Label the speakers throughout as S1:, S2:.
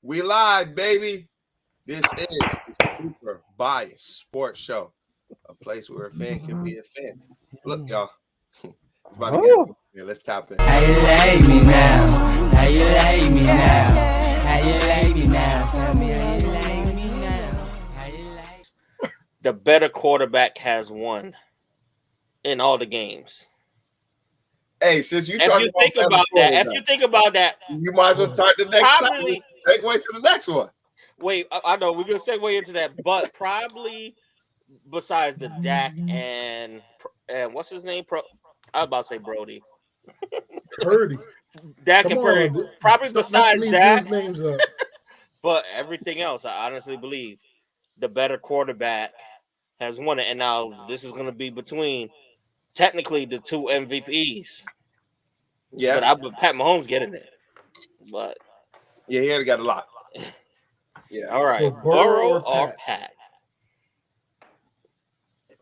S1: We live, baby. This is the Super Biased Sports Show, a place where a fan can be a fan. Look, y'all, it's about to get here. Let's tap in.
S2: How you like me now? How you like me now? How you like me now? Tell me how you like me now. How you like?
S3: The better quarterback has won in all the games.
S1: Hey, since you
S3: If
S1: talking
S3: you think about that,
S1: you might as well start the next
S3: probably.
S1: segue to the next one.
S3: Wait, I know we're gonna segue into that, but probably besides the Dak and what's his name? I was about to say Brody.
S4: Purdy.
S3: Dak
S4: Come
S3: and Purdy.
S4: on,
S3: Probably
S4: stop
S3: besides
S4: messing
S3: that,
S4: these names up.
S3: but everything else, I honestly believe the better quarterback has won it. And now this is gonna be between technically the two MVPs.
S1: Yeah,
S3: But Pat Mahomes getting it. But
S1: yeah, he already got a lot. Yeah,
S3: all right,
S4: So Burrow or
S3: Pat?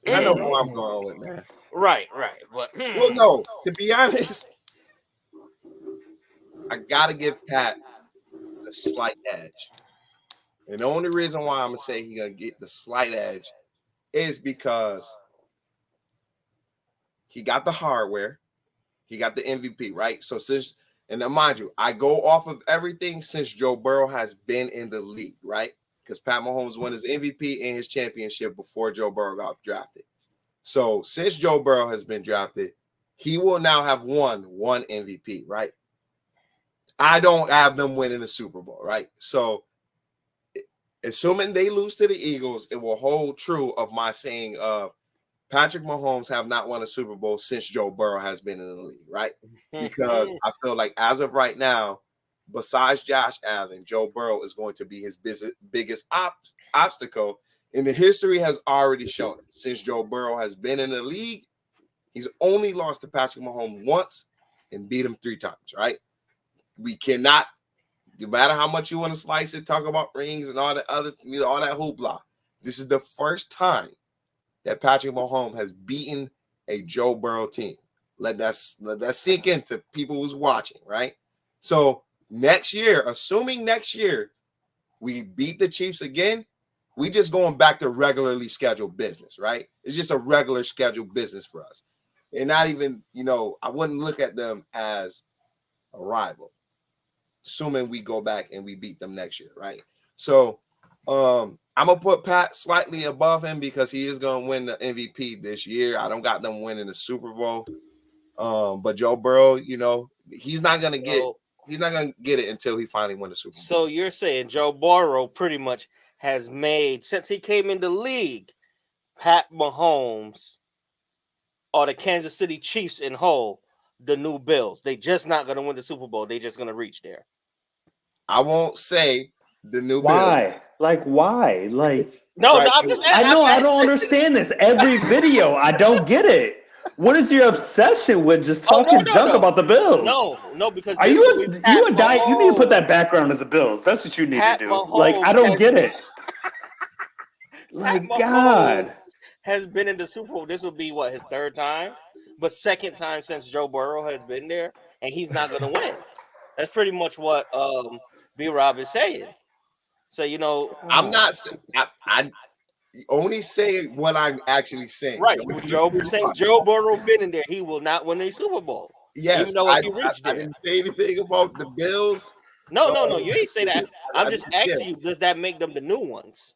S1: I know who I'm going with, man.
S3: Right. But
S1: Well, no, to be honest, I gotta give Pat a slight edge. And the only reason why I'm gonna say he's gonna get the slight edge is because he got the hardware, he got the MVP, right? So and now mind you, I go off of everything since Joe Burrow has been in the league, right? Because Pat Mahomes won his MVP and his championship before Joe Burrow got drafted. So since Joe Burrow has been drafted, he will now have won one MVP, right? I don't have them winning the Super Bowl, right? So assuming they lose to the Eagles, it will hold true of my saying Patrick Mahomes have not won a Super Bowl since Joe Burrow has been in the league, right? Because I feel like as of right now, besides Josh Allen, Joe Burrow is going to be his biggest obstacle. And the history has already shown it. Since Joe Burrow has been in the league, he's only lost to Patrick Mahomes once and beat him 3 times, right? We cannot, no matter how much you want to slice it, talk about rings and all that other, all that hoopla. This is the first time that Patrick Mahomes has beaten a Joe Burrow team. Let that sink into people who's watching, right? So next year, assuming next year we beat the Chiefs again, we just going back to regularly scheduled business, right? It's just a regular scheduled business for us. And not even, I wouldn't look at them as a rival, assuming we go back and we beat them next year, right? So I'm going to put Pat slightly above him because he is going to win the MVP this year. I don't got them winning the Super Bowl. But Joe Burrow, he's not going to get it until he finally wins the Super Bowl.
S3: So you're saying Joe Burrow pretty much has made, since he came in the league, Pat Mahomes or the Kansas City Chiefs in whole, the new Bills. They just not going to win the Super Bowl. They just going to reach there.
S1: I won't say the new
S5: Why?
S1: Bills.
S5: Why?
S3: No, I'm just.
S5: I don't understand this. Every video, I don't get it. What is your obsession with just talking junk about the Bills?
S3: No, because
S5: are you a diet? You need to put that background as the Bills. That's what you need to do. I don't get it. God
S3: has been in the Super Bowl. This will be his 3rd time, but 2nd time since Joe Burrow has been there, and he's not going to win. That's pretty much what B-Rob is saying. So
S1: I'm not saying. I only say what I'm actually saying.
S3: Right. Since Joe Burrow been in there, he will not win a Super Bowl.
S1: Yes.
S3: Even though he reached there.
S1: I didn't say anything about the Bills.
S3: No. You ain't say that. I'm just asking you, does that make them the new ones?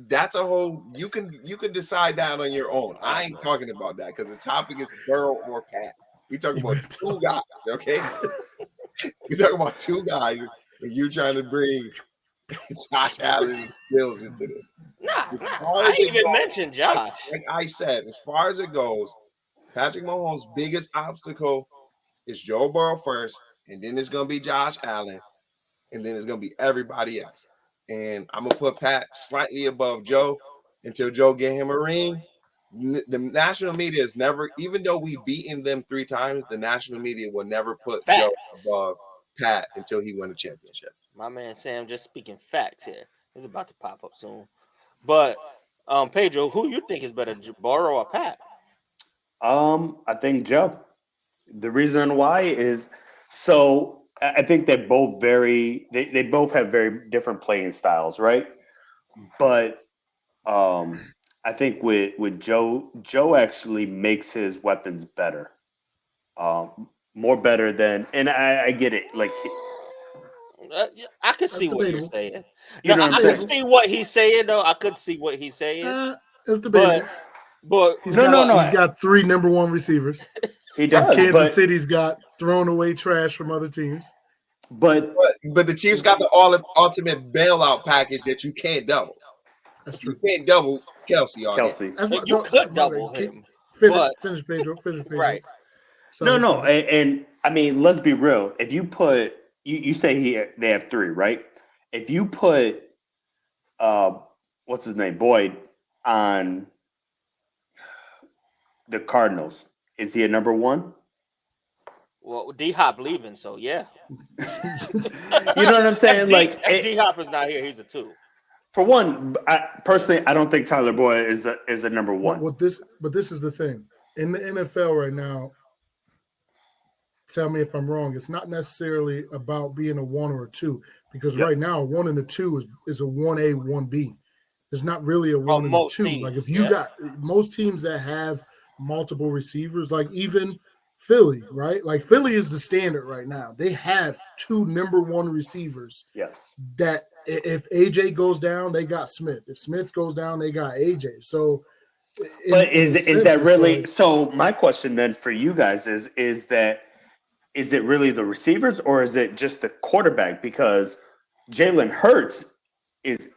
S1: That's a whole, you can decide that on your own. I ain't talking about that because the topic is Burrow or Pat. We talking about 2 guys, okay? We talking about 2 guys, and you trying to bring Josh Allen and Bills into this.
S3: I didn't even mention Josh.
S1: Like I said, as far as it goes, Patrick Mahomes' biggest obstacle is Joe Burrow first, and then it's going to be Josh Allen, and then it's going to be everybody else. And I'm going to put Pat slightly above Joe until Joe get him a ring. The national media is never, even though we beaten them 3 times, the national media will never put Joe above Pat until he win a championship.
S3: My man Sam just speaking facts here. It's about to pop up soon. But Pedro, who you think is better, Burrow or Pat?
S5: I think Joe. The reason why is so I think they both they both have very different playing styles, right? But I think with Joe actually makes his weapons better, more better than. And I get it, like
S3: Yeah, I could see
S4: That's
S3: what you're
S4: debatable.
S3: saying.
S5: you
S3: No,
S5: know what
S3: I
S5: I'm
S3: could
S5: saying.
S3: see what he's saying though. I could see what he's saying,
S4: It's
S3: but
S4: debatable.
S3: but
S4: He's
S5: No,
S4: got
S5: no, no.
S4: he's got 3 number 1 receivers.
S5: He
S4: And
S5: does,
S4: Kansas City's got thrown away trash from other teams.
S5: but
S1: But the Chiefs got the ultimate bailout package that you can't double.
S4: That's
S1: You
S4: true.
S1: can't double Kelsey on him.
S5: Kelsey.
S4: That's what
S3: you could
S4: my bad.
S3: double him.
S4: Finish,
S3: But
S4: finish, Pedro. Finish, Pedro.
S3: right,
S4: Sorry,
S5: No,
S4: sorry.
S5: and I mean, let's be real. If you put you say they have 3, right? If you put what's his name, Boyd, on the Cardinals, is he a number 1?
S3: well, D Hop leaving, so yeah.
S5: You know what I'm saying? Like,
S3: if D Hop is not here, he's a 2.
S5: for one, personally, I don't think Tyler Boyd is a number 1.
S4: But this is the thing. In the NFL right now, tell me if I'm wrong, it's not necessarily about being a 1 or a 2, because
S5: Yep.
S4: right now a 1 and a 2 is a 1A, 1B. There's not really a 1 and a
S3: most
S4: 2.
S3: teams,
S4: Like if you
S3: yeah.
S4: got most teams that have multiple receivers, like even Philly, right? Like Philly is the standard right now. They have 2 number 1 receivers
S5: Yes.
S4: that if AJ goes down, they got Smith. If Smith goes down, they got AJ. So
S5: But
S4: in a
S5: is
S4: sense,
S5: that
S4: it's
S5: really
S4: like,
S5: so? My question then for you guys is it really the receivers or is it just the quarterback? Because Jalen Hurts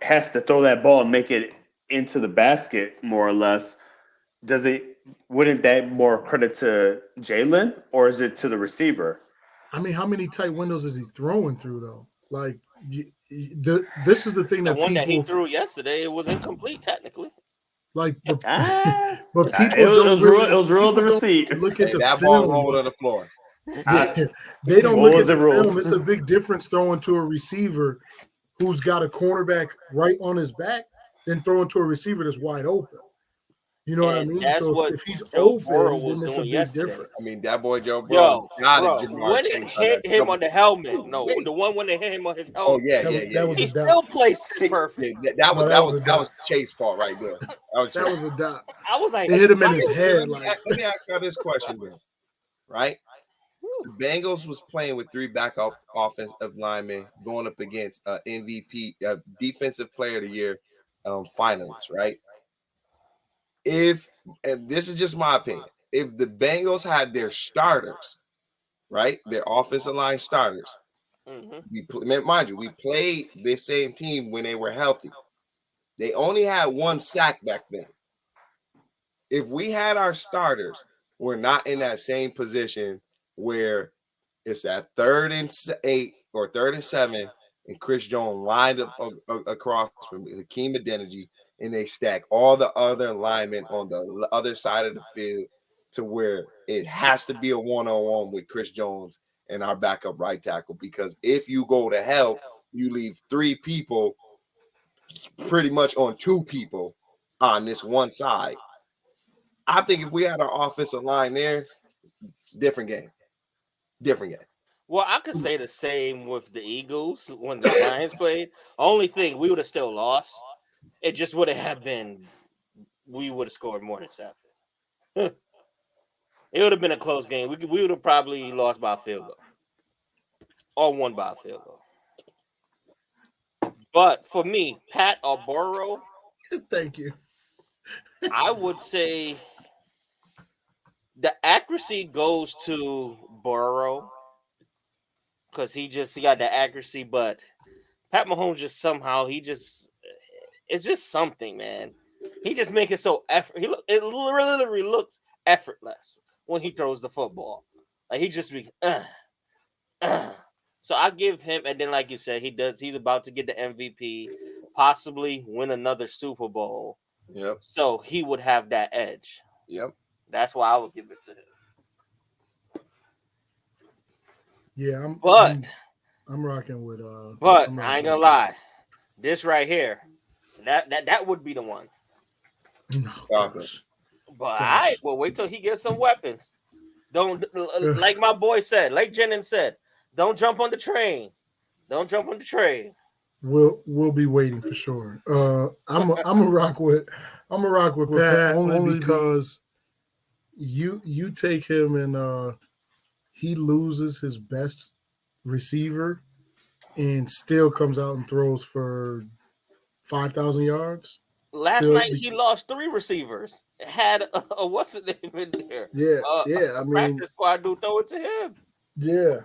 S5: has to throw that ball and make it into the basket more or less. Wouldn't that more credit to Jalen or is it to the receiver?
S4: I mean, how many tight windows is he throwing through though? Like this is the thing
S3: The
S4: that
S3: one
S4: people
S3: that he threw yesterday, it was incomplete technically.
S4: like, but
S5: Ah,
S4: people
S5: it
S4: don't
S5: was
S4: really
S5: real. It was real
S4: people
S5: the
S4: don't
S5: receipt.
S4: look at
S1: Hey,
S4: the
S1: that ball
S4: film.
S1: rolled on the floor.
S4: Yeah, they don't
S5: What
S4: look
S5: was
S4: at
S5: it
S4: the
S5: ruled?
S4: film. It's a big difference throwing to a receiver who's got a cornerback right on his back than throwing to a receiver that's wide open. You know what I
S3: And
S4: mean?
S3: that's
S4: So
S3: what
S4: if he's
S3: Joe Burrow
S4: open,
S3: was
S4: then it's a
S3: doing
S4: big
S3: yesterday.
S4: difference.
S1: I mean, that boy Joe Burrow
S3: Yo,
S1: got
S3: bro,
S1: it. Jamar
S3: when it
S1: Chase on that
S3: hit him
S1: double.
S3: on the helmet,
S1: Oh,
S3: the one when they hit him on his
S1: oh
S3: helmet,
S1: yeah,
S4: That
S1: yeah,
S4: was,
S1: yeah,
S4: that
S1: yeah.
S4: was
S3: he
S4: a
S3: still
S4: dot.
S3: placed it
S5: See,
S3: perfect.
S1: Yeah, that
S4: No,
S1: was
S4: a
S1: that
S4: dot.
S1: was Chase's fault right there. That was
S4: That
S1: Chase.
S4: was a dot.
S3: I was like,
S4: It hit him in
S3: how
S4: his
S3: you-
S4: head.
S1: Let
S4: Like
S1: me ask you this question, then. Right? The Bengals was playing with 3 backup offensive linemen going up against MVP, Defensive Player of the Year finalists, right? And this is just my opinion, if the Bengals had their starters, right, their offensive line starters, mind you, we played this same team when they were healthy. They only had 1 sack back then. If we had our starters, we're not in that same position where it's that 3rd and 8 or 3rd and 7, and Chris Jones lined up across from Hakeem Adeniji, and they stack all the other linemen on the other side of the field to where it has to be a one-on-one with Chris Jones and our backup right tackle. Because if you go to help, you leave 3 people pretty much on 2 people on this one side. I think if we had our offensive line there, different game.
S3: well, I could say the same with the Eagles when the Lions played. Only thing, we would have still lost. It just would have been, we would have scored more than 7. It would have been a close game. We would have probably lost by a field goal or won by a field goal. But for me, Pat or Burrow,
S4: thank you.
S3: I would say the accuracy goes to Burrow because he got the accuracy, but Pat Mahomes just somehow it's just something, man. He just make it so it literally looks effortless when he throws the football. Like he just be So I give him, and then like you said, he's about to get the MVP, possibly win another Super Bowl.
S1: Yep.
S3: So he would have that edge.
S1: Yep.
S3: That's why I would give it to him.
S4: Yeah, I'm rocking with
S3: But
S4: I'm
S3: I ain't gonna lie. This right here, that would be the one.
S4: No,
S1: Gosh.
S3: But wait till he gets some weapons. Don't like my boy said, like Jennings said, Don't jump on the train. Don't jump on the train.
S4: We'll be waiting for sure. I'm a rock with Pat only because you take him and he loses his best receiver and still comes out and throws for 5,000 yards.
S3: Last night he lost 3 receivers. Had a what's his name in there?
S4: Yeah. I mean,
S3: practice squad dude throw it to him.
S4: Yeah,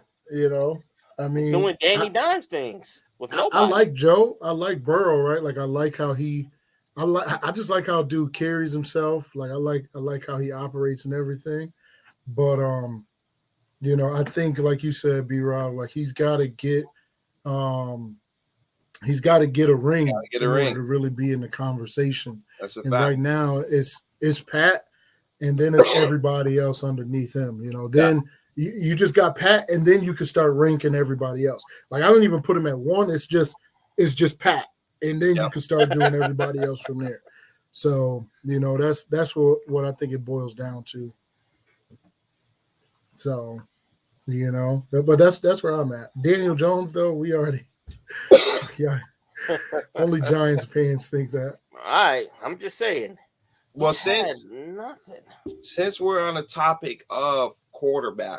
S4: I mean,
S3: Doing Danny Dimes things with nobody.
S4: I like Joe. I like Burrow, right? Like I like how I just like how dude carries himself. Like I like how he operates and everything. But I think like you said, B-Rob, like he's got to get a ring in order to really be in the conversation.
S1: That's a
S4: and
S1: fact.
S4: Right now it's Pat, and then it's everybody else underneath him. Then you just got Pat, and then you can start ranking everybody else. Like I don't even put him at 1. It's just Pat, and then you can start doing everybody else from there. So that's what I think it boils down to. So but that's where I'm at. Daniel Jones, though, we already only Giants fans think that.
S3: All right, I'm just saying.
S1: Well,
S3: since
S1: we're on the topic of quarterbacks,